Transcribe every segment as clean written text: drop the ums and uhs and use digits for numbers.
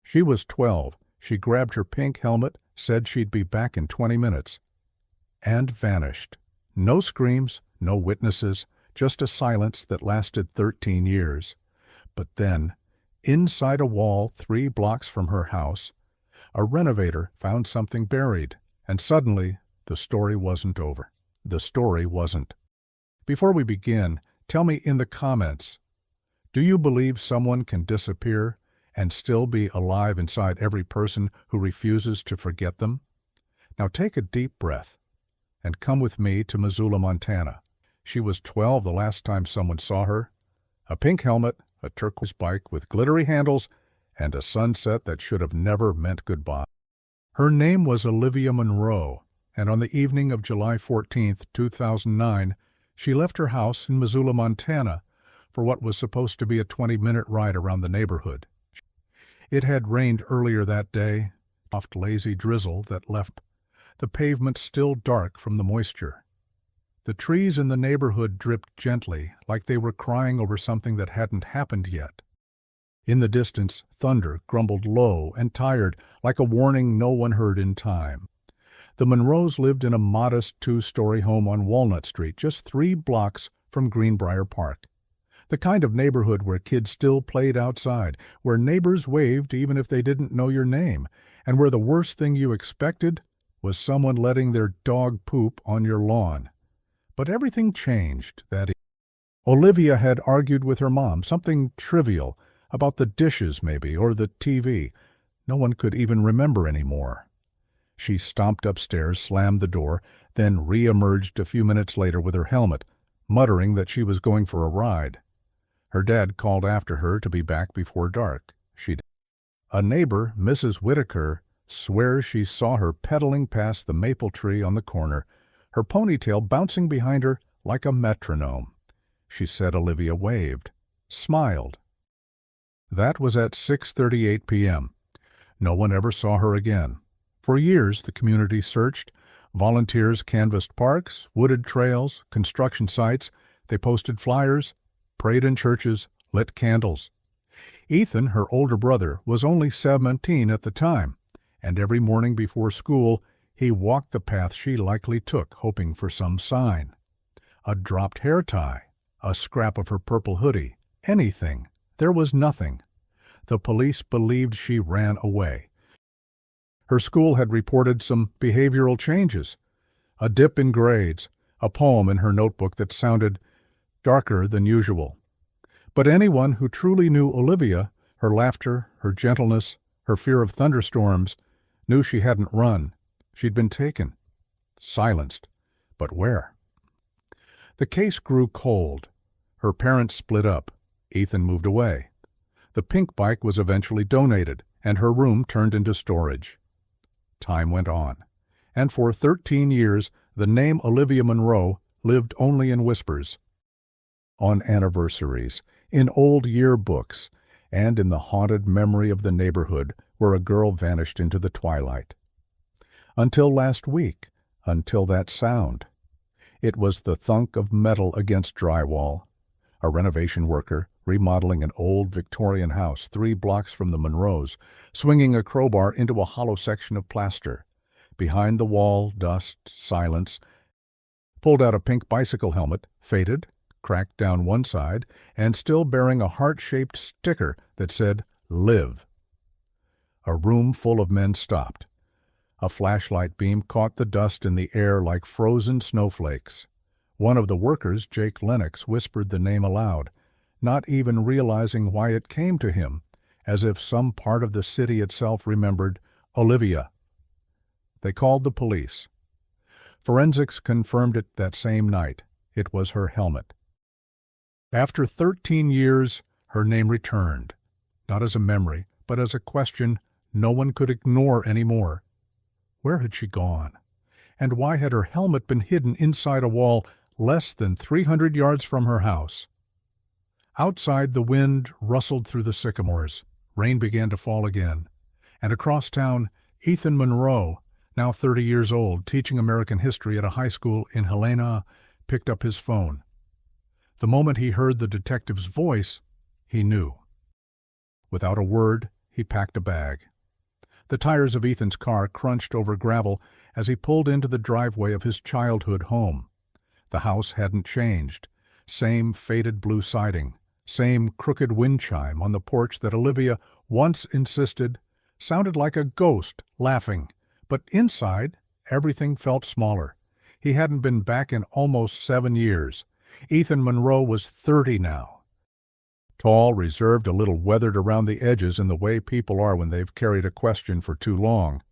She was 12. She grabbed her pink helmet, said she'd be back in 20 minutes, and vanished. No screams, no witnesses, just a silence that lasted 13 years. But then, inside a wall 3 blocks from her house, a renovator found something buried, and suddenly the story wasn't over. The story wasn't. Before we begin, tell me in the comments, do you believe someone can disappear and still be alive inside every person who refuses to forget them? Now take a deep breath and come with me to Missoula, Montana. She was 12 the last time someone saw her. A pink helmet, a turquoise bike with glittery handles, and a sunset that should have never meant goodbye. Her name was Olivia Monroe, and on the evening of July 14, 2009, she left her house in Missoula, Montana, for what was supposed to be a 20-minute ride around the neighborhood. It had rained earlier that day, soft lazy drizzle that left the pavement still dark from the moisture. The trees in the neighborhood dripped gently, like they were crying over something that hadn't happened yet. In the distance, thunder grumbled low and tired, like a warning no one heard in time. The Monroes lived in a modest 2-story home on Walnut Street, just 3 blocks from Greenbrier Park. The kind of neighborhood where kids still played outside, where neighbors waved even if they didn't know your name, and where the worst thing you expected was someone letting their dog poop on your lawn. But everything changed that evening. Olivia had argued with her mom, something trivial, about the dishes maybe, or the TV. No one could even remember anymore. She stomped upstairs, slammed the door, then re-emerged a few minutes later with her helmet, muttering that she was going for a ride. Her dad called after her to be back before dark. A neighbor, Mrs. Whitaker, swears she saw her pedaling past the maple tree on the corner, her ponytail bouncing behind her like a metronome. She said Olivia waved, smiled. That was at 6:38 p.m. No one ever saw her again. For years, the community searched. Volunteers canvassed parks, wooded trails, construction sites. They posted flyers, prayed in churches, lit candles. Ethan, her older brother, was only 17 at the time, and every morning before school, he walked the path she likely took, hoping for some sign. A dropped hair tie, a scrap of her purple hoodie, anything. There was nothing. The police believed she ran away. Her school had reported some behavioral changes, a dip in grades, a poem in her notebook that sounded darker than usual. But anyone who truly knew Olivia, her laughter, her gentleness, her fear of thunderstorms, knew she hadn't run. She'd been taken, silenced. But where? The case grew cold. Her parents split up. Ethan moved away. The pink bike was eventually donated, and her room turned into storage. Time went on, and for 13 years the name Olivia Monroe lived only in whispers. On anniversaries, in old yearbooks, and in the haunted memory of the neighborhood where a girl vanished into the twilight. Until last week, until that sound. It was the thunk of metal against drywall. A renovation worker, remodeling an old Victorian house 3 blocks from the Monroes, swinging a crowbar into a hollow section of plaster. Behind the wall, dust, silence. Pulled out a pink bicycle helmet, faded, cracked down one side, and still bearing a heart-shaped sticker that said, "Live." A room full of men stopped. A flashlight beam caught the dust in the air like frozen snowflakes. One of the workers, Jake Lennox, whispered the name aloud, not even realizing why it came to him, as if some part of the city itself remembered Olivia. They called the police. Forensics confirmed it that same night. It was her helmet. After 13 years, her name returned, not as a memory, but as a question no one could ignore anymore. Where had she gone? And why had her helmet been hidden inside a wall less than 300 yards from her house? Outside, the wind rustled through the sycamores. Rain began to fall again. And across town, Ethan Monroe, now 30 years old, teaching American history at a high school in Helena, picked up his phone. The moment he heard the detective's voice, he knew. Without a word, he packed a bag. The tires of Ethan's car crunched over gravel as he pulled into the driveway of his childhood home. The house hadn't changed. Same faded blue siding, same crooked wind chime on the porch that Olivia once insisted sounded like a ghost laughing. But inside, everything felt smaller. He hadn't been back in almost 7 years. Ethan Monroe was 30 now. Tall, reserved, a little weathered around the edges in the way people are when they've carried a question for too long.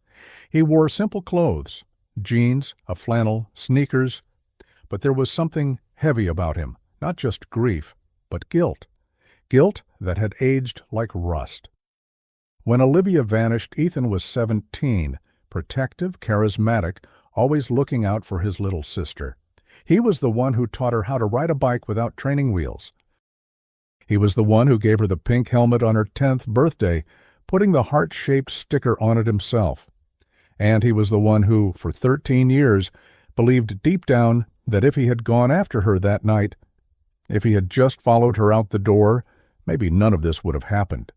He wore simple clothes, jeans, a flannel, sneakers, but there was something heavy about him, not just grief, but guilt. Guilt that had aged like rust. When Olivia vanished, Ethan was 17, protective, charismatic, always looking out for his little sister. He was the one who taught her how to ride a bike without training wheels. He was the one who gave her the pink helmet on her 10th birthday, putting the heart-shaped sticker on it himself. And he was the one who, for 13 years, believed deep down that if he had gone after her that night, if he had just followed her out the door, maybe none of this would have happened.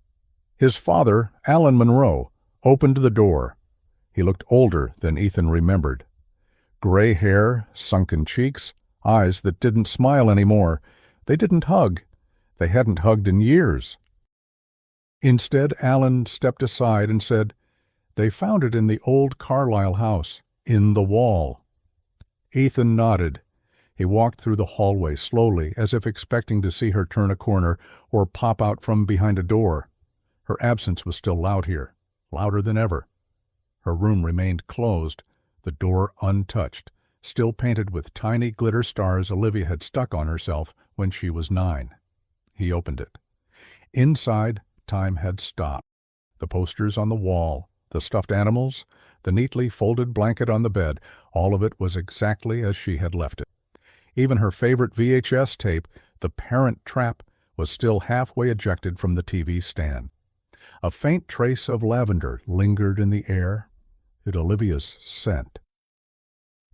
His father, Alan Monroe, opened the door. He looked older than Ethan remembered. Gray hair, sunken cheeks, eyes that didn't smile anymore. They didn't hug. They hadn't hugged in years. Instead, Alan stepped aside and said, "They found it in the old Carlisle house, in the wall." Ethan nodded. He walked through the hallway slowly, as if expecting to see her turn a corner or pop out from behind a door. Her absence was still loud here, louder than ever. Her room remained closed, the door untouched, still painted with tiny glitter stars Olivia had stuck on herself when she was 9. He opened it. Inside, time had stopped. The posters on the wall, the stuffed animals, the neatly folded blanket on the bed, all of it was exactly as she had left it. Even her favorite VHS tape, The Parent Trap, was still halfway ejected from the TV stand. A faint trace of lavender lingered in the air. It Olivia's scent.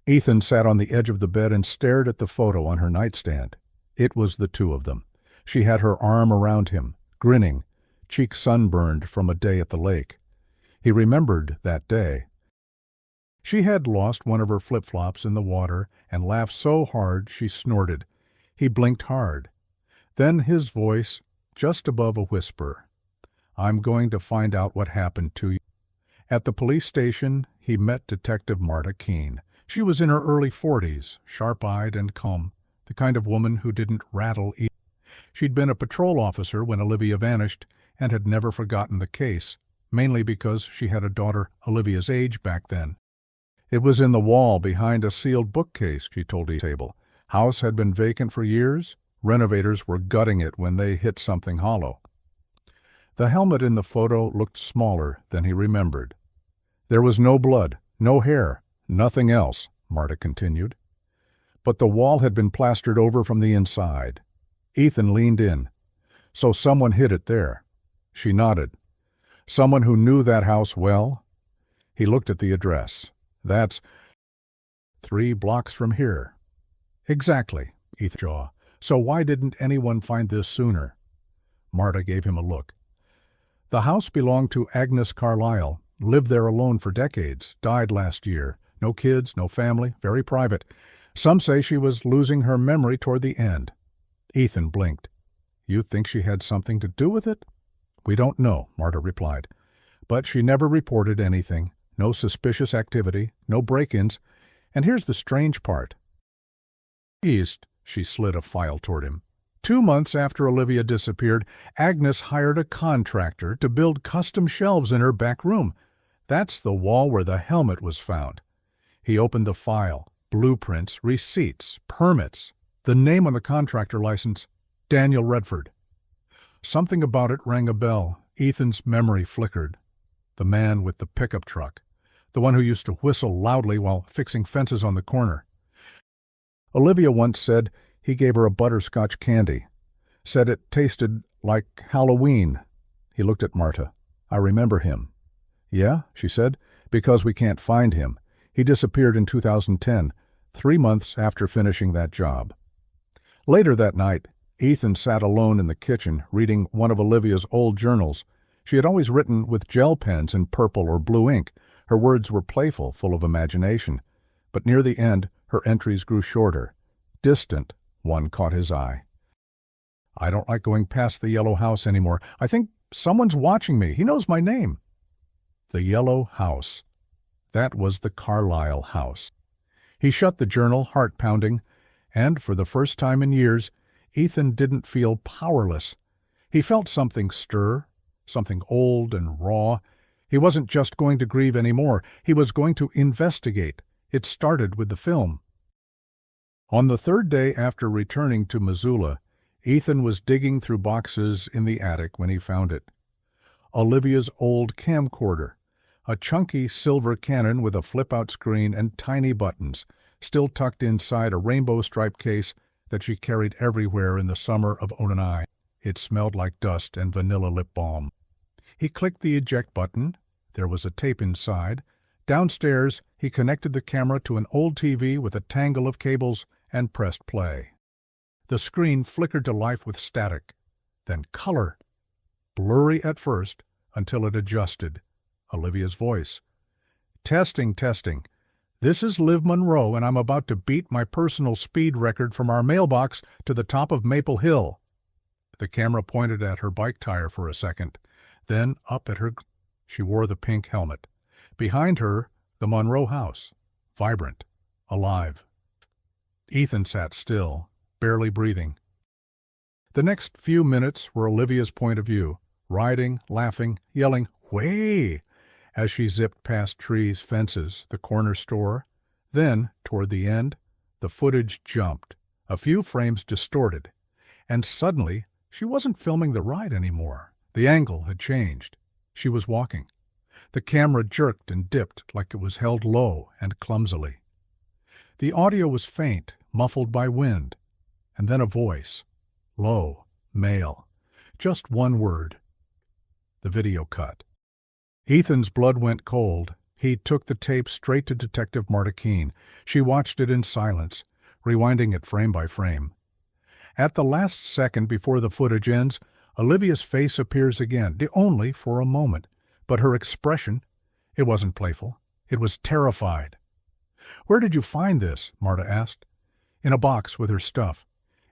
Ethan sat on the edge of the bed and stared at the photo on her nightstand. It was the two of them. She had her arm around him, grinning, cheek sunburned from a day at the lake. He remembered that day. She had lost one of her flip-flops in the water and laughed so hard she snorted. He blinked hard. Then his voice, just above a whisper. "I'm going to find out what happened to you." At the police station, he met Detective Marta Keene. She was in her early 40s, sharp-eyed and calm, the kind of woman who didn't rattle either. She'd been a patrol officer when Olivia vanished and had never forgotten the case, mainly because she had a daughter Olivia's age back then. It was in the wall behind a sealed bookcase, she told the table. House had been vacant for years. Renovators were gutting it when they hit something hollow. The helmet in the photo looked smaller than he remembered. There was no blood, no hair, nothing else, Marta continued. But the wall had been plastered over from the inside. Ethan leaned in. "So someone hid it there." She nodded. "Someone who knew that house well?" He looked at the address. "That's 3 blocks from here." "Exactly," Ethan's jaw. "So why didn't anyone find this sooner?" Marta gave him a look. "The house belonged to Agnes Carlisle, lived there alone for decades, died last year. No kids, no family, very private. Some say she was losing her memory toward the end." Ethan blinked. "You think she had something to do with it?" "We don't know," Marta replied. "But she never reported anything. No suspicious activity, no break-ins. And here's the strange part." East, she slid a file toward him. 2 months after Olivia disappeared, Agnes hired a contractor to build custom shelves in her back room. That's the wall where the helmet was found. He opened the file. Blueprints, receipts, permits. The name on the contractor license, Daniel Redford. Something about it rang a bell. Ethan's memory flickered. The man with the pickup truck. The one who used to whistle loudly while fixing fences on the corner. Olivia once said he gave her a butterscotch candy. Said it tasted like Halloween. He looked at Marta. "I remember him." "Yeah," she said, "because we can't find him. He disappeared in 2010, 3 months after finishing that job." Later that night, Ethan sat alone in the kitchen reading one of Olivia's old journals. She had always written with gel pens in purple or blue ink. Her words were playful, full of imagination. But near the end, her entries grew shorter. Distant, one caught his eye. "I don't like going past the yellow house anymore. I think someone's watching me. He knows my name." The yellow house. That was the Carlyle house. He shut the journal, heart pounding, and for the first time in years, Ethan didn't feel powerless. He felt something stir, something old and raw. He wasn't just going to grieve anymore. He was going to investigate. It started with the film. On the third day after returning to Missoula, Ethan was digging through boxes in the attic when he found it. Olivia's old camcorder, a chunky silver Canon with a flip-out screen and tiny buttons, still tucked inside a rainbow-striped case that she carried everywhere in the summer of '09. It smelled like dust and vanilla lip balm. He clicked the eject button. There was a tape inside. Downstairs, he connected the camera to an old TV with a tangle of cables and pressed play. The screen flickered to life with static, then color. Blurry at first, until it adjusted. Olivia's voice. "Testing, testing. This is Liv Monroe, and I'm about to beat my personal speed record from our mailbox to the top of Maple Hill." The camera pointed at her bike tire for a second, then up at her. She wore the pink helmet. Behind her, the Monroe house, vibrant, alive. Ethan sat still, barely breathing. The next few minutes were Olivia's point of view, riding, laughing, yelling, "Way!" as she zipped past trees, fences, the corner store. Then, toward the end, the footage jumped, a few frames distorted, and suddenly she wasn't filming the ride anymore. The angle had changed. She was walking. The camera jerked and dipped like it was held low and clumsily. The audio was faint, muffled by wind, and then a voice, low, male, just one word. The video cut. Ethan's blood went cold. He took the tape straight to Detective Marta Keene. She watched it in silence, rewinding it frame by frame. At the last second before the footage ends, Olivia's face appears again, only for a moment. But her expression, it wasn't playful. It was terrified. "Where did you find this?" Marta asked. "In a box with her stuff.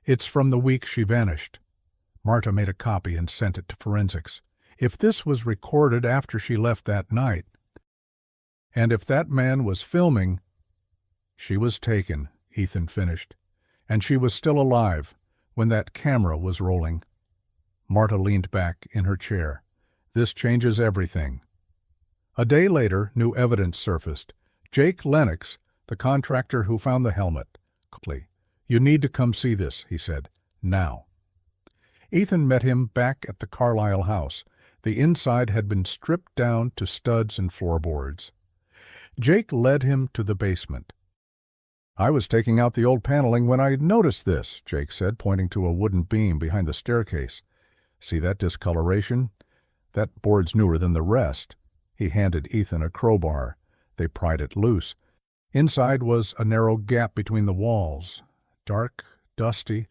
It's from the week she vanished." Marta made a copy and sent it to forensics. If this was recorded after she left that night, and if that man was filming, she was taken, Ethan finished, and she was still alive when that camera was rolling. Marta leaned back in her chair. "This changes everything." A day later, new evidence surfaced. Jake Lennox, the contractor who found the helmet. "You need to come see this," he said. "Now." Ethan met him back at the Carlyle house. The inside had been stripped down to studs and floorboards. Jake led him to the basement. "I was taking out the old paneling when I noticed this," Jake said, pointing to a wooden beam behind the staircase. "See that discoloration? That board's newer than the rest." He handed Ethan a crowbar. They pried it loose. Inside was a narrow gap between the walls, dark, dusty,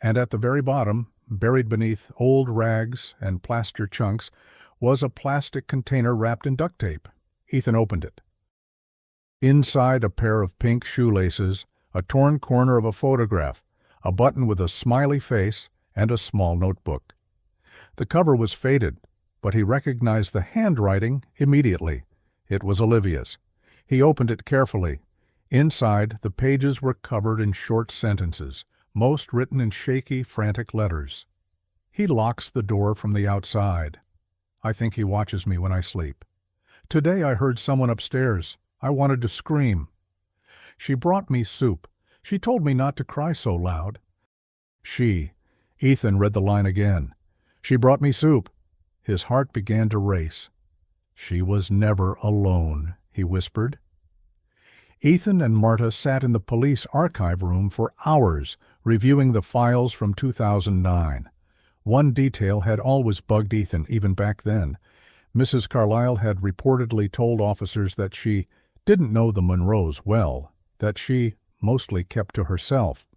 and at the very bottom, buried beneath old rags and plaster chunks, was a plastic container wrapped in duct tape. Ethan opened it. Inside, a pair of pink shoelaces, a torn corner of a photograph, a button with a smiley face, and a small notebook. The cover was faded, but he recognized the handwriting immediately. It was Olivia's. He opened it carefully. Inside, the pages were covered in short sentences, most written in shaky, frantic letters. "He locks the door from the outside. I think he watches me when I sleep. Today I heard someone upstairs. I wanted to scream. She brought me soup. She told me not to cry so loud." Ethan read the line again. "She brought me soup." His heart began to race. "She was never alone," he whispered. Ethan and Marta sat in the police archive room for hours, reviewing the files from 2009. One detail had always bugged Ethan, even back then. Mrs. Carlyle had reportedly told officers that she didn't know the Monroes well, that she mostly kept to herself.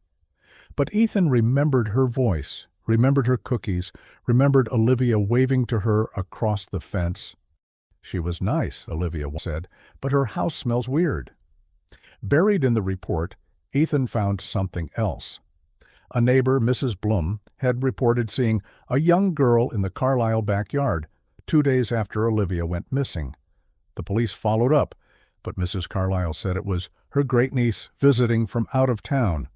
But Ethan remembered her voice, remembered her cookies, remembered Olivia waving to her across the fence. "She was nice," Olivia said, "but her house smells weird." Buried in the report, Ethan found something else. A neighbor, Mrs. Blum, had reported seeing a young girl in the Carlisle backyard 2 days after Olivia went missing. The police followed up, but Mrs. Carlisle said it was her great-niece visiting from out of town.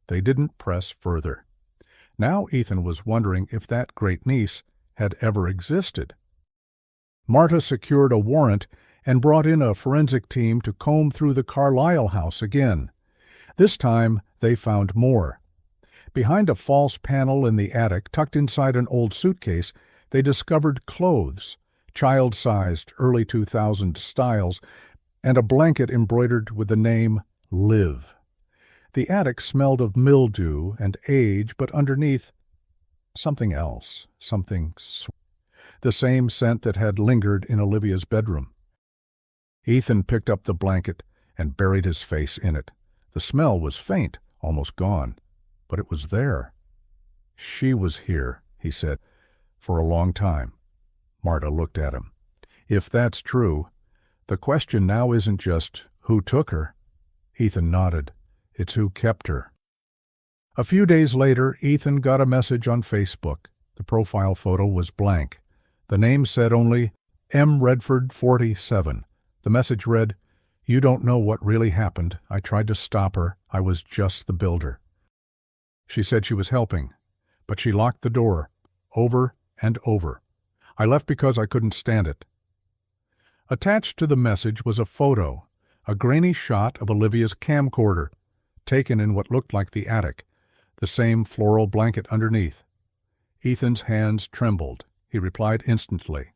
They didn't press further. Now Ethan was wondering if that great-niece had ever existed. Marta secured a warrant and brought in a forensic team to comb through the Carlisle house again. This time they found more. Behind a false panel in the attic, tucked inside an old suitcase, they discovered clothes, child-sized, early 2000s styles, and a blanket embroidered with the name Liv. The attic smelled of mildew and age, but underneath, something else, something sweet. The same scent that had lingered in Olivia's bedroom. Ethan picked up the blanket and buried his face in it. The smell was faint, almost gone, but it was there. "She was here," he said, "for a long time." Marta looked at him. "If that's true, the question now isn't just who took her." Ethan nodded. "It's who kept her." A few days later, Ethan got a message on Facebook. The profile photo was blank. The name said only M. Redford 47. The message read, "You don't know what really happened. I tried to stop her. I was just the builder." She said she was helping, but she locked the door, over and over. "I left because I couldn't stand it." Attached to the message was a photo, a grainy shot of Olivia's camcorder, taken in what looked like the attic, the same floral blanket underneath. Ethan's hands trembled. He replied instantly.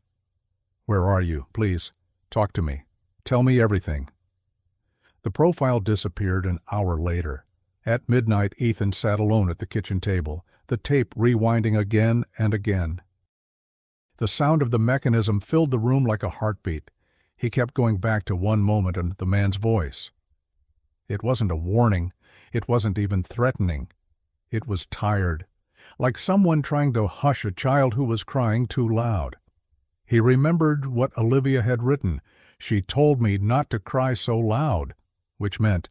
"Where are you? Please, talk to me. Tell me everything." The profile disappeared an hour later. At midnight, Ethan sat alone at the kitchen table, the tape rewinding again and again. The sound of the mechanism filled the room like a heartbeat. He kept going back to one moment and the man's voice. It wasn't a warning. It wasn't even threatening. It was tired, like someone trying to hush a child who was crying too loud. He remembered what Olivia had written. "She told me not to cry so loud," which meant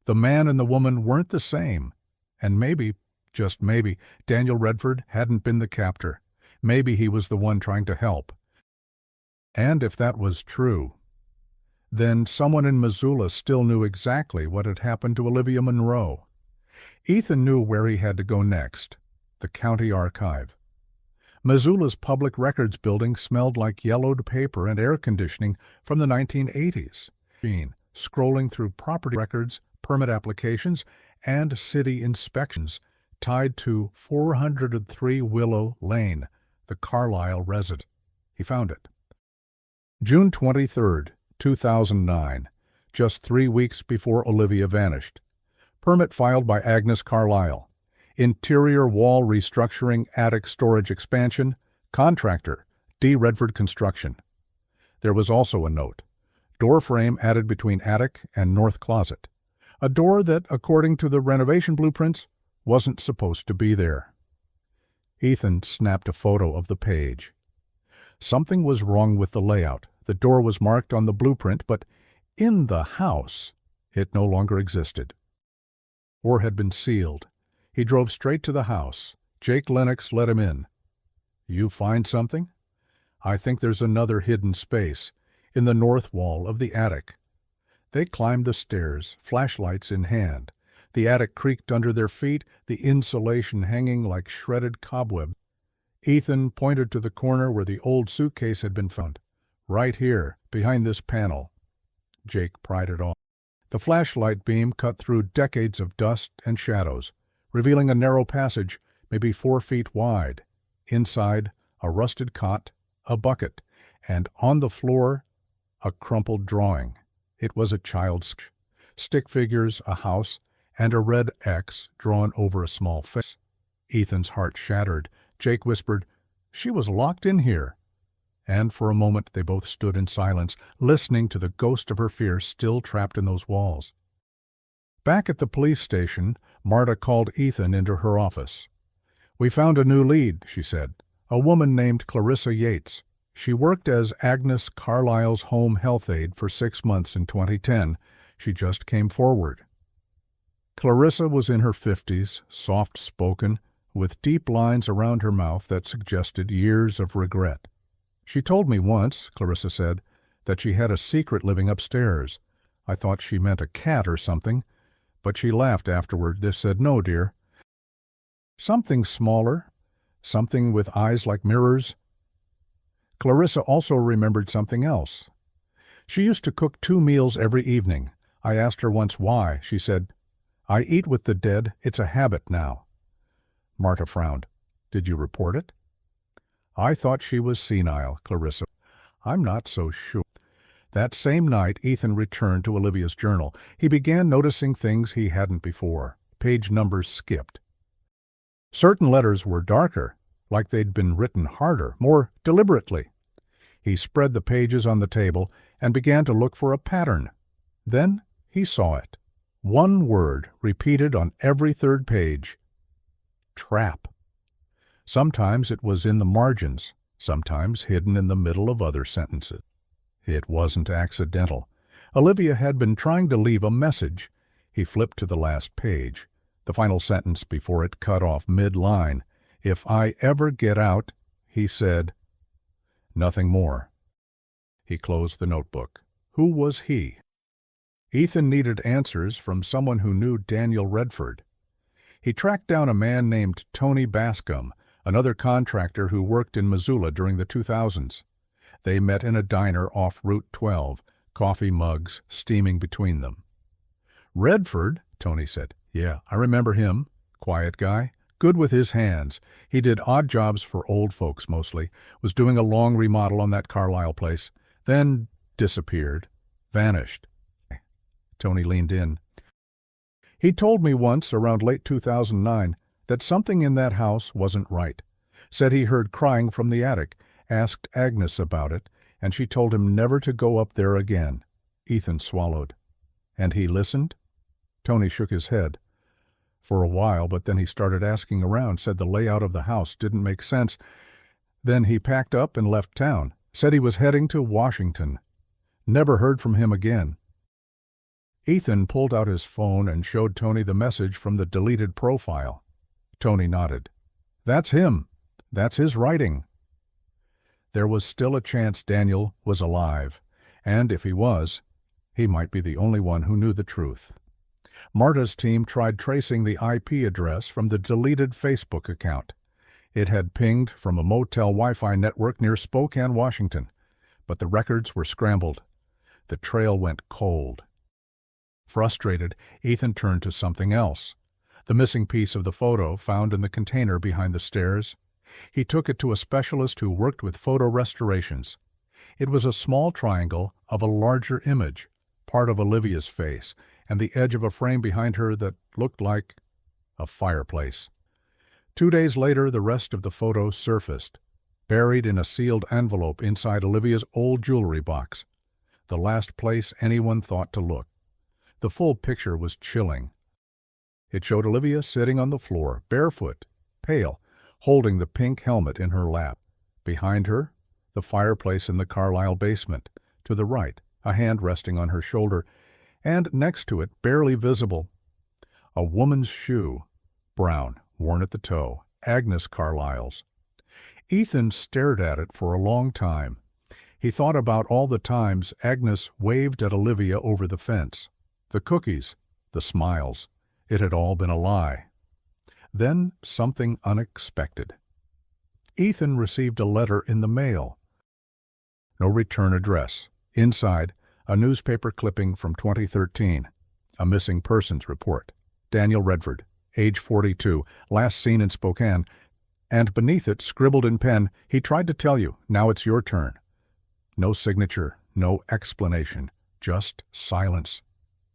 the man and the woman weren't the same. And maybe, just maybe, Daniel Redford hadn't been the captor. Maybe he was the one trying to help. And if that was true, then someone in Missoula still knew exactly what had happened to Olivia Monroe. Ethan knew where he had to go next, the county archive. Missoula's public records building smelled like yellowed paper and air conditioning from the 1980s. Scrolling through property records, permit applications, and city inspections tied to 403 Willow Lane, the Carlisle residence. He found it. June 23, 2009, just 3 weeks before Olivia vanished. Permit filed by Agnes Carlisle. Interior wall restructuring, attic storage expansion. Contractor, D. Redford Construction. There was also a note. Door frame added between attic and north closet. A door that, according to the renovation blueprints, wasn't supposed to be there. Ethan snapped a photo of the page. Something was wrong with the layout. The door was marked on the blueprint, but in the house, it no longer existed, or had been sealed. He drove straight to the house. Jake Lennox let him in. "You find something?" "I think there's another hidden space in the north wall of the attic." They climbed the stairs, flashlights in hand. The attic creaked under their feet, the insulation hanging like shredded cobweb. Ethan pointed to the corner where the old suitcase had been found. "Right here, behind this panel." Jake pried it on. The flashlight beam cut through decades of dust and shadows, revealing a narrow passage, maybe 4 feet wide. Inside, a rusted cot, a bucket, and on the floor, a crumpled drawing. It was a child's stick figures, a house, and a red X drawn over a small face. Ethan's heart shattered. Jake whispered, "She was locked in here." And for a moment they both stood in silence, listening to the ghost of her fear still trapped in those walls. Back at the police station, Marta called Ethan into her office. "We found a new lead," she said. "A woman named Clarissa Yates. She worked as Agnes Carlisle's home health aide for 6 months in 2010. She just came forward." Clarissa was in her 50s, soft-spoken, with deep lines around her mouth that suggested years of regret. "She told me once," Clarissa said, "that she had a secret living upstairs. I thought she meant a cat or something, but she laughed afterward and said, 'No, dear. Something smaller, something with eyes like mirrors.'" Clarissa also remembered something else. "She used to cook 2 meals every evening. I asked her once why. She said, 'I eat with the dead. It's a habit now.'" Marta frowned. "Did you report it?" "I thought she was senile, Clarissa." "I'm not so sure." That same night, Ethan returned to Olivia's journal. He began noticing things he hadn't before. Page numbers skipped. Certain letters were darker, like they'd been written harder, more deliberately. He spread the pages on the table and began to look for a pattern. Then he saw it. One word repeated on every third page: trap. Sometimes it was in the margins, sometimes hidden in the middle of other sentences. It wasn't accidental. Olivia had been trying to leave a message. He flipped to the last page, the final sentence before it cut off mid-line. "If I ever get out," he said. Nothing more. He closed the notebook. Who was he? Ethan needed answers from someone who knew Daniel Redford. He tracked down a man named Tony Bascom, another contractor who worked in Missoula during the 2000s. They met in a diner off Route 12, coffee mugs steaming between them. "Redford?" Tony said. "Yeah, I remember him. Quiet guy. Good with his hands. He did odd jobs for old folks mostly. Was doing a long remodel on that Carlisle place. Then disappeared. Vanished." Tony leaned in. "He told me once, around late 2009, that something in that house wasn't right. Said he heard crying from the attic, asked Agnes about it, and she told him never to go up there again." Ethan swallowed. "And he listened?" Tony shook his head. "For a while, but then he started asking around, said the layout of the house didn't make sense. Then he packed up and left town. Said he was heading to Washington. Never heard from him again." Ethan pulled out his phone and showed Tony the message from the deleted profile. Tony nodded. "That's him. That's his writing." There was still a chance Daniel was alive, and if he was, he might be the only one who knew the truth. Marta's team tried tracing the IP address from the deleted Facebook account. It had pinged from a motel Wi-Fi network near Spokane, Washington, but the records were scrambled. The trail went cold. Frustrated, Ethan turned to something else. The missing piece of the photo found in the container behind the stairs. He took it to a specialist who worked with photo restorations. It was a small triangle of a larger image, part of Olivia's face, and the edge of a frame behind her that looked like a fireplace. 2 days later, the rest of the photo surfaced, buried in a sealed envelope inside Olivia's old jewelry box, the last place anyone thought to look. The full picture was chilling. It showed Olivia sitting on the floor, barefoot, pale, holding the pink helmet in her lap. Behind her, the fireplace in the Carlisle basement. To the right, a hand resting on her shoulder, and next to it, barely visible, a woman's shoe, brown, worn at the toe, Agnes Carlisle's. Ethan stared at it for a long time. He thought about all the times Agnes waved at Olivia over the fence. The cookies, the smiles. It had all been a lie. Then something unexpected. Ethan received a letter in the mail. No return address. Inside, a newspaper clipping from 2013. A missing persons report. Daniel Redford, age 42, last seen in Spokane. And beneath it, scribbled in pen, "He tried to tell you, now it's your turn." No signature, no explanation, just silence.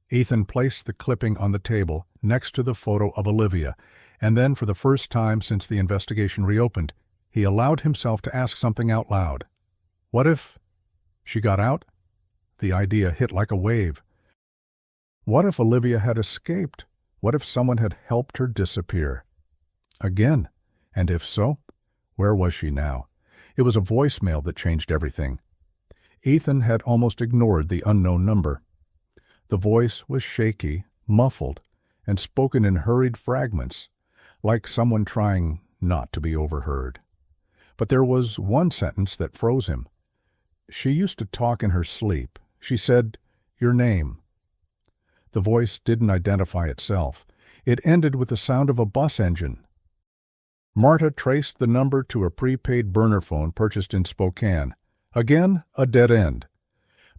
Ethan placed the clipping on the table next to the photo of Olivia, and then for the first time since the investigation reopened, he allowed himself to ask something out loud. What if she got out? The idea hit like a wave. What if Olivia had escaped? What if someone had helped her disappear? Again, And if so, where was she now? It was a voicemail that changed everything. Ethan had almost ignored the unknown number. The voice was shaky, muffled, and spoken in hurried fragments, like someone trying not to be overheard. But there was one sentence that froze him. She used to talk in her sleep. She said, "Your name." The voice didn't identify itself. It ended with the sound of a bus engine. Marta traced the number to a prepaid burner phone purchased in Spokane. Again, a dead end.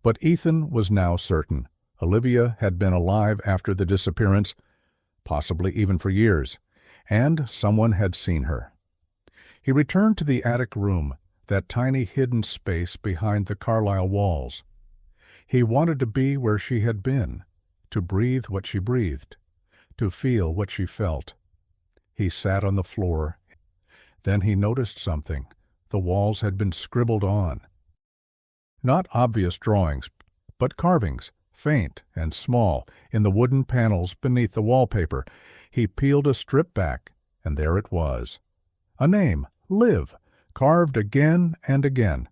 But Ethan was now certain. Olivia had been alive after the disappearance, possibly even for years, and someone had seen her. He returned to the attic room, that tiny hidden space behind the Carlisle walls. He wanted to be where she had been, to breathe what she breathed, to feel what she felt. He sat on the floor. Then he noticed something. The walls had been scribbled on. Not obvious drawings, but carvings, faint and small, in the wooden panels beneath the wallpaper. He peeled a strip back, and there it was. A name, Liv, carved again and again.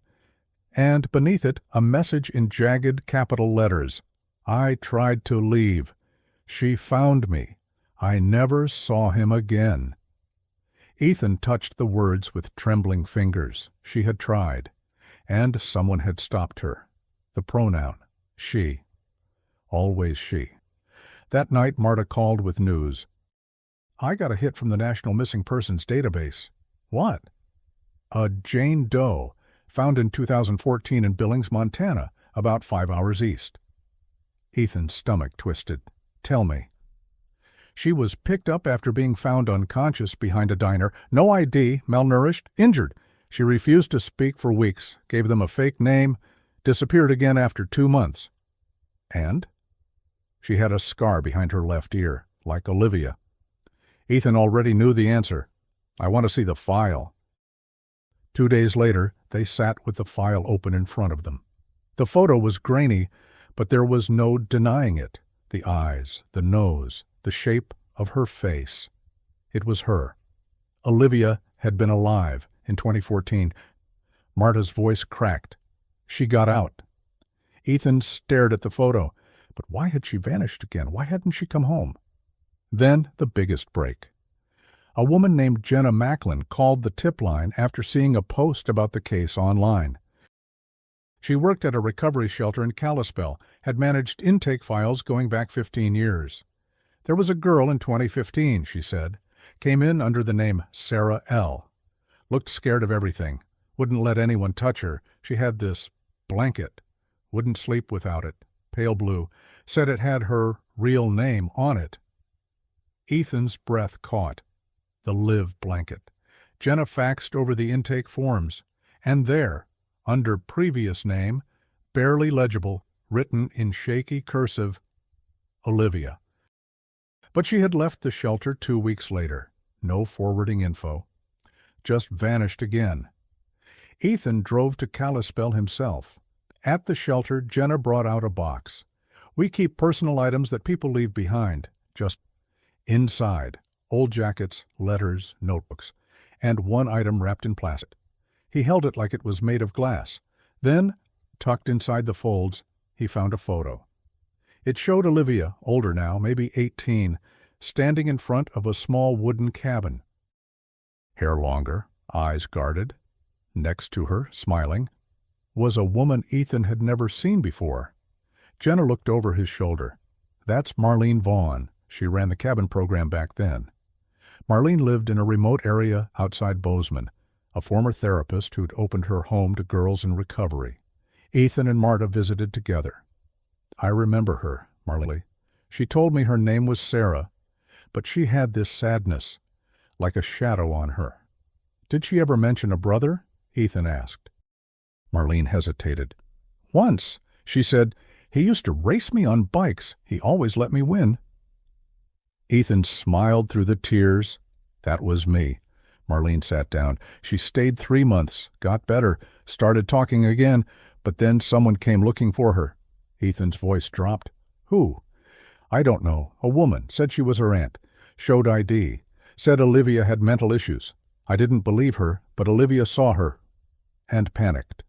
And beneath it, a message in jagged capital letters. I tried to leave. She found me. I never saw him again. Ethan touched the words with trembling fingers. She had tried, and someone had stopped her. The pronoun, she. Always she. That night Marta called with news. I got a hit from the National Missing Persons Database. What? A Jane Doe, found in 2014 in Billings, Montana, about 5 hours east. Ethan's stomach twisted. Tell me. She was picked up after being found unconscious behind a diner. No ID, malnourished, injured. She refused to speak for weeks, gave them a fake name, disappeared again after 2 months. And? She had a scar behind her left ear, like Olivia. Ethan already knew the answer. I want to see the file. 2 days later, they sat with the file open in front of them. The photo was grainy, but there was no denying it. The eyes, the nose, the shape of her face. It was her. Olivia had been alive in 2014. Marta's voice cracked. She got out. Ethan stared at the photo. But why had she vanished again? Why hadn't she come home? Then the biggest break. A woman named Jenna Macklin called the tip line after seeing a post about the case online. She worked at a recovery shelter in Kalispell, had managed intake files going back 15 years. There was a girl in 2015, she said, came in under the name Sarah L. Looked scared of everything, wouldn't let anyone touch her. She had this blanket, wouldn't sleep without it, pale blue, said it had her real name on it. Ethan's breath caught. The Liv blanket. Jenna faxed over the intake forms, and there, under previous name, barely legible, written in shaky cursive, Olivia. But she had left the shelter 2 weeks later. No forwarding info. Just vanished again. Ethan drove to Kalispell himself. At the shelter, Jenna brought out a box. We keep personal items that people leave behind. Just inside, old jackets, letters, notebooks, and one item wrapped in plastic. He held it like it was made of glass. Then, tucked inside the folds, he found a photo. It showed Olivia, older now, maybe 18, standing in front of a small wooden cabin. Hair longer, eyes guarded. Next to her, smiling, was a woman Ethan had never seen before. Jenna looked over his shoulder. That's Marlene Vaughn. She ran the cabin program back then. Marlene lived in a remote area outside Bozeman, a former therapist who'd opened her home to girls in recovery. Ethan and Marta visited together. I remember her, Marlene. She told me her name was Sarah, but she had this sadness, like a shadow on her. Did she ever mention a brother? Ethan asked. Marlene hesitated. Once, she said, he used to race me on bikes. He always let me win. Ethan smiled through the tears. That was me. Marlene sat down. She stayed 3 months, got better, started talking again, but then someone came looking for her. Ethan's voice dropped. Who? I don't know. A woman. Said she was her aunt. Showed ID. Said Olivia had mental issues. I didn't believe her, but Olivia saw her and panicked.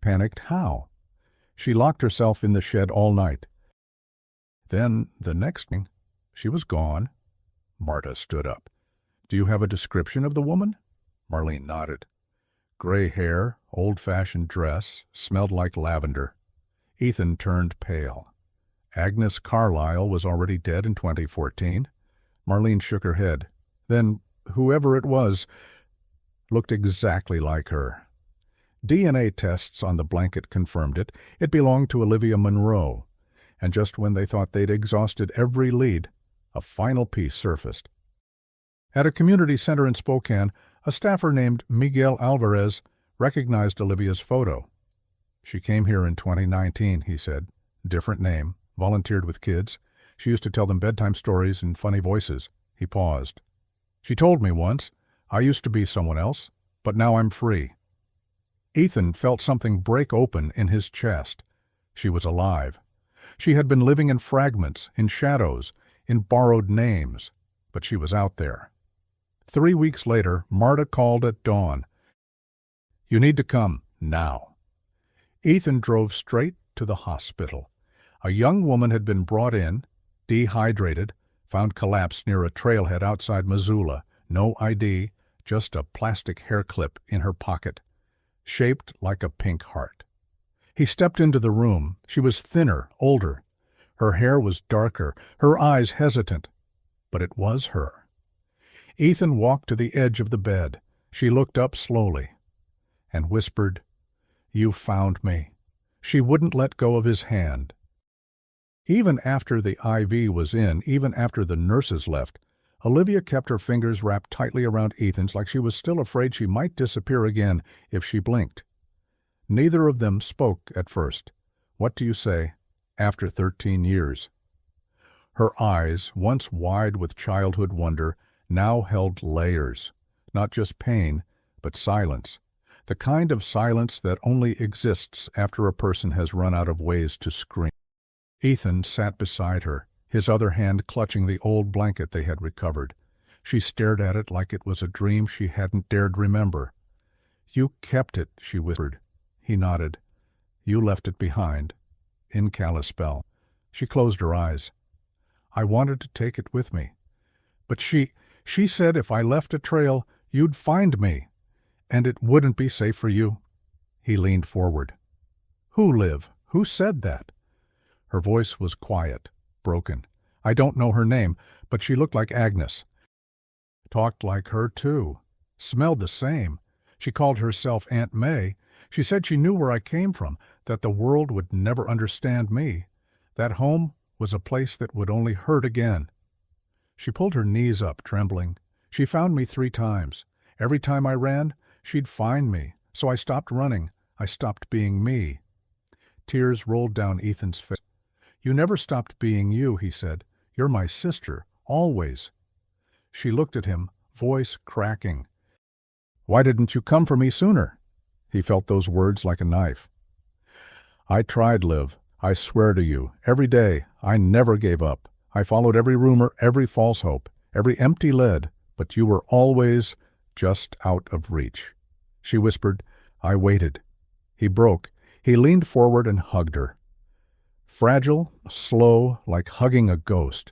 Panicked how? She locked herself in the shed all night. Then, the next thing, she was gone. Marta stood up. Do you have a description of the woman? Marlene nodded. Gray hair, old-fashioned dress, smelled like lavender. Ethan turned pale. Agnes Carlyle was already dead in 2014. Marlene shook her head. Then, whoever it was, looked exactly like her. DNA tests on the blanket confirmed it. It belonged to Olivia Monroe. And just when they thought they'd exhausted every lead, a final piece surfaced. At a community center in Spokane, a staffer named Miguel Alvarez recognized Olivia's photo. She came here in 2019, he said. Different name, volunteered with kids. She used to tell them bedtime stories in funny voices. He paused. She told me once, I used to be someone else, but now I'm free. Ethan felt something break open in his chest. She was alive. She had been living in fragments, in shadows, in borrowed names, but she was out there. 3 weeks later, Marta called at dawn. You need to come, now. Ethan drove straight to the hospital. A young woman had been brought in, dehydrated, found collapsed near a trailhead outside Missoula. No ID, just a plastic hair clip in her pocket, shaped like a pink heart. He stepped into the room. She was thinner, older. Her hair was darker, her eyes hesitant. But it was her. Ethan walked to the edge of the bed. She looked up slowly and whispered, You found me. She wouldn't let go of his hand. Even after the IV was in, even after the nurses left, Olivia kept her fingers wrapped tightly around Ethan's like she was still afraid she might disappear again if she blinked. Neither of them spoke at first. What do you say, after 13 years? Her eyes, once wide with childhood wonder, now held layers, not just pain, but silence, the kind of silence that only exists after a person has run out of ways to scream. Ethan sat beside her, his other hand clutching the old blanket they had recovered. She stared at it like it was a dream she hadn't dared remember. You kept it, she whispered. He nodded. You left it behind, in Kalispell. She closed her eyes. I wanted to take it with me. But she said if I left a trail, you'd find me, and it wouldn't be safe for you. He leaned forward. Who, Liv? Who said that? Her voice was quiet, broken. I don't know her name, but she looked like Agnes. Talked like her, too. Smelled the same. She called herself Aunt May. She said she knew where I came from, that the world would never understand me. That home was a place that would only hurt again. She pulled her knees up, trembling. She found me 3 times. Every time I ran, she'd find me. So I stopped running. I stopped being me. Tears rolled down Ethan's face. You never stopped being you, he said. You're my sister, always. She looked at him, voice cracking. Why didn't you come for me sooner? He felt those words like a knife. I tried, Liv. I swear to you, every day, I never gave up. I followed every rumor, every false hope, every empty lead, but you were always just out of reach. She whispered, I waited. He broke. He leaned forward and hugged her. Fragile, slow, like hugging a ghost.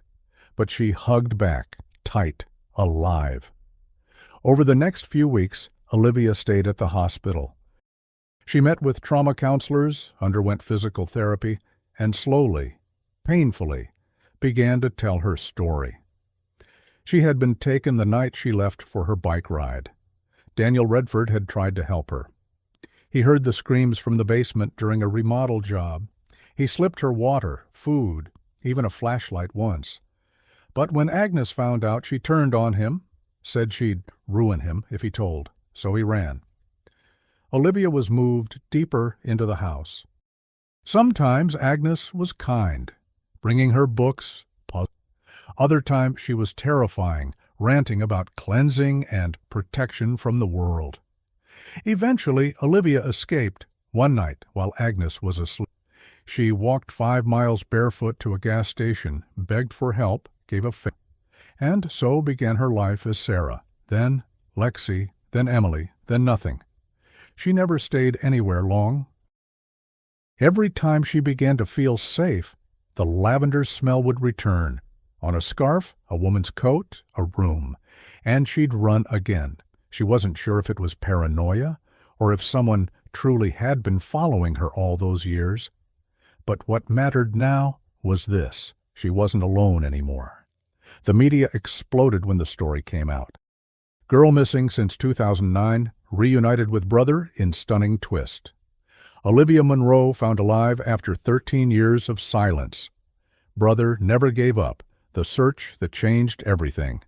But she hugged back, tight, alive. Over the next few weeks, Olivia stayed at the hospital. She met with trauma counselors, underwent physical therapy, and slowly, painfully, began to tell her story. She had been taken the night she left for her bike ride. Daniel Redford had tried to help her. He heard the screams from the basement during a remodel job. He slipped her water, food, even a flashlight once. But when Agnes found out, she turned on him, said she'd ruin him if he told, so he ran. Olivia was moved deeper into the house. Sometimes Agnes was kind, bringing her books. Other times she was terrifying, ranting about cleansing and protection from the world. Eventually, Olivia escaped one night while Agnes was asleep. She walked 5 miles barefoot to a gas station, begged for help, gave a fare, and so began her life as Sarah, then Lexi, then Emily, then nothing. She never stayed anywhere long. Every time she began to feel safe, the lavender smell would return. On a scarf, a woman's coat, a room. And she'd run again. She wasn't sure if it was paranoia or if someone truly had been following her all those years. But what mattered now was this: she wasn't alone anymore. The media exploded when the story came out. Girl missing since 2009, reunited with brother in stunning twist. Olivia Munro found alive after 13 years of silence. Brother never gave up, the search that changed everything.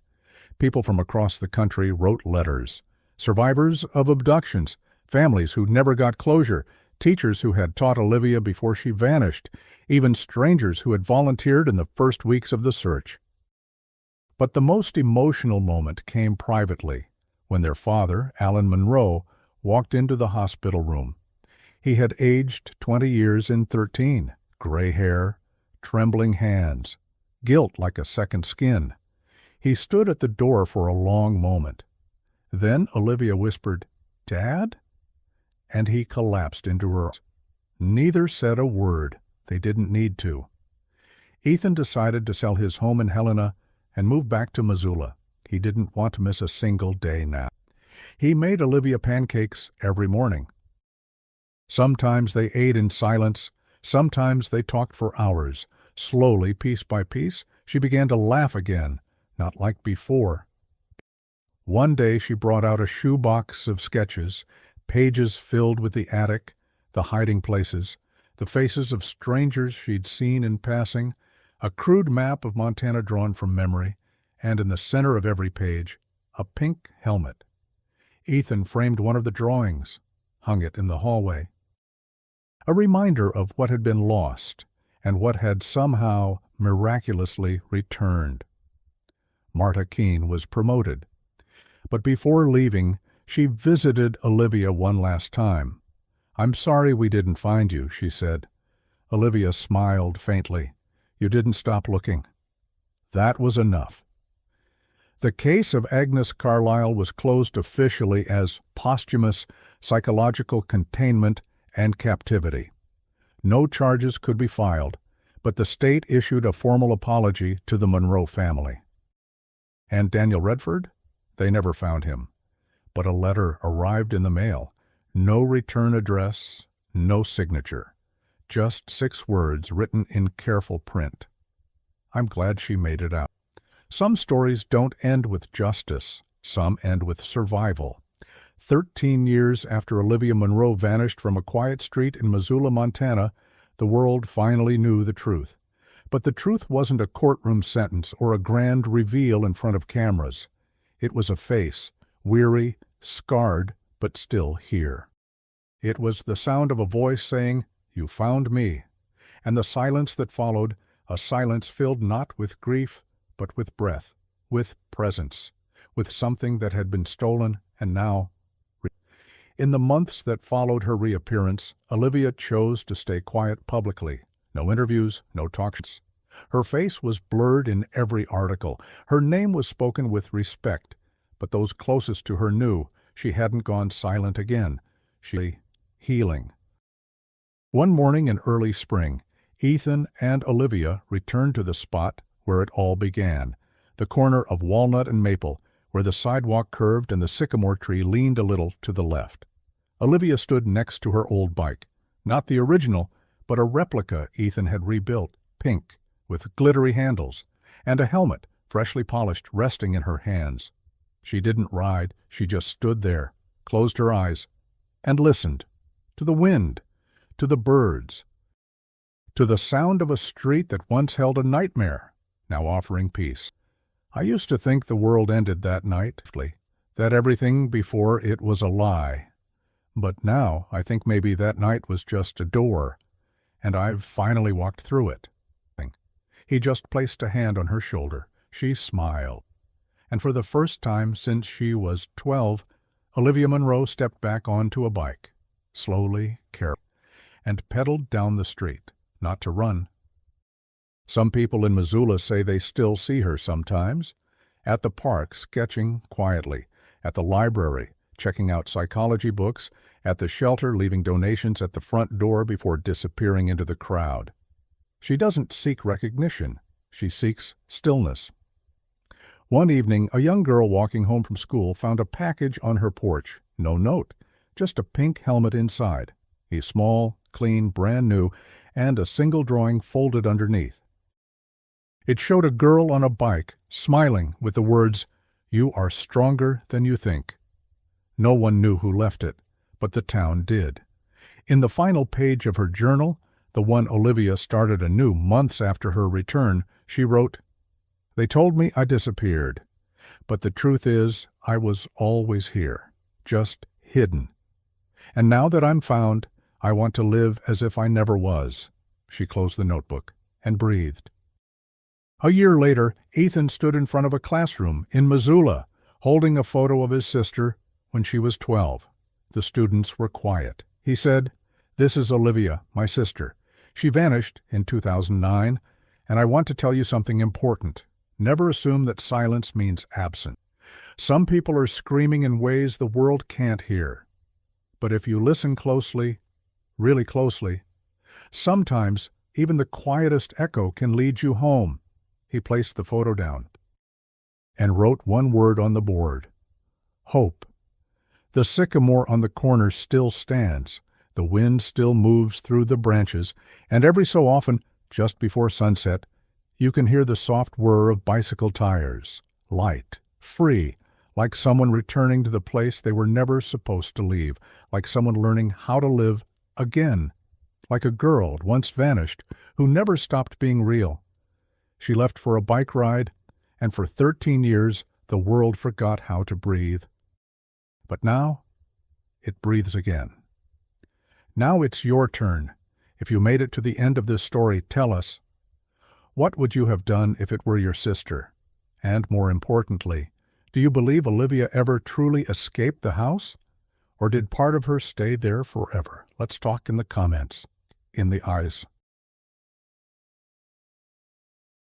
People from across the country wrote letters. Survivors of abductions, families who never got closure, teachers who had taught Olivia before she vanished, even strangers who had volunteered in the first weeks of the search. But the most emotional moment came privately, when their father, Alan Munro, walked into the hospital room. He had aged 20 years in 13, gray hair, trembling hands, guilt like a second skin. He stood at the door for a long moment. Then Olivia whispered, "Dad?" And he collapsed into her arms. Neither said a word. They didn't need to. Ethan decided to sell his home in Helena and move back to Missoula. He didn't want to miss a single day now. He made Olivia pancakes every morning. Sometimes they ate in silence, sometimes they talked for hours. Slowly, piece by piece, she began to laugh again, not like before. One day she brought out a shoebox of sketches, pages filled with the attic, the hiding places, the faces of strangers she'd seen in passing, a crude map of Montana drawn from memory, and in the center of every page, a pink helmet. Ethan framed one of the drawings, hung it in the hallway. A reminder of what had been lost and what had somehow miraculously returned. Marta Keene was promoted. But before leaving, she visited Olivia one last time. "I'm sorry we didn't find you," she said. Olivia smiled faintly. "You didn't stop looking." That was enough. The case of Agnes Carlisle was closed officially as posthumous psychological containment and captivity. No charges could be filed, but the state issued a formal apology to the Munro family. And Daniel Redford? They never found him. But a letter arrived in the mail. No return address, no signature. Just 6 words written in careful print. I'm glad she made it out. Some stories don't end with justice. Some end with survival. 13 years after Olivia Munro vanished from a quiet street in Missoula, Montana, the world finally knew the truth. But the truth wasn't a courtroom sentence or a grand reveal in front of cameras. It was a face, weary, scarred, but still here. It was the sound of a voice saying, "You found me." And the silence that followed, a silence filled not with grief, but with breath, with presence, with something that had been stolen and now. In the months that followed her reappearance, Olivia chose to stay quiet publicly. No interviews, no talk shows. Her face was blurred in every article. Her name was spoken with respect, but those closest to her knew she hadn't gone silent again. She healing. One morning in early spring, Ethan and Olivia returned to the spot where it all began, the corner of Walnut and Maple, where the sidewalk curved and the sycamore tree leaned a little to the left. Olivia stood next to her old bike, not the original, but a replica Ethan had rebuilt, pink, with glittery handles, and a helmet, freshly polished, resting in her hands. She didn't ride, she just stood there, closed her eyes, and listened, to the wind, to the birds, to the sound of a street that once held a nightmare, now offering peace. I used to think the world ended that night, that everything before it was a lie. But now I think maybe that night was just a door, and I've finally walked through it. He just placed a hand on her shoulder. She smiled. And for the first time since she was 12, Olivia Munro stepped back onto a bike, slowly, carefully, and pedaled down the street, not to run. Some people in Missoula say they still see her sometimes, at the park sketching quietly, at the library, checking out psychology books, at the shelter, leaving donations at the front door before disappearing into the crowd. She doesn't seek recognition. She seeks stillness. One evening, a young girl walking home from school found a package on her porch. No note, just a pink helmet inside. A small, clean, brand new, and a single drawing folded underneath. It showed a girl on a bike, smiling, with the words, "You are stronger than you think." No one knew who left it, but the town did. In the final page of her journal, the one Olivia started anew months after her return, she wrote, "They told me I disappeared, but the truth is I was always here, just hidden. And now that I'm found, I want to live as if I never was." She closed the notebook and breathed. A year later, Ethan stood in front of a classroom in Missoula, holding a photo of his sister when she was 12. The students were quiet. He said, "This is Olivia, my sister. She vanished in 2009, and I want to tell you something important. Never assume that silence means absent. Some people are screaming in ways the world can't hear. But if you listen closely, really closely, sometimes even the quietest echo can lead you home." He placed the photo down and wrote one word on the board: hope. The sycamore on the corner still stands. The wind still moves through the branches, and every so often, just before sunset, you can hear the soft whir of bicycle tires. Light, free, like someone returning to the place they were never supposed to leave, like someone learning how to live again, like a girl once vanished who never stopped being real. She left for a bike ride, and for 13 years the world forgot how to breathe. But now, it breathes again. Now it's your turn. If you made it to the end of this story, tell us, what would you have done if it were your sister? And more importantly, do you believe Olivia ever truly escaped the house? Or did part of her stay there forever? Let's talk in the comments. In the eyes.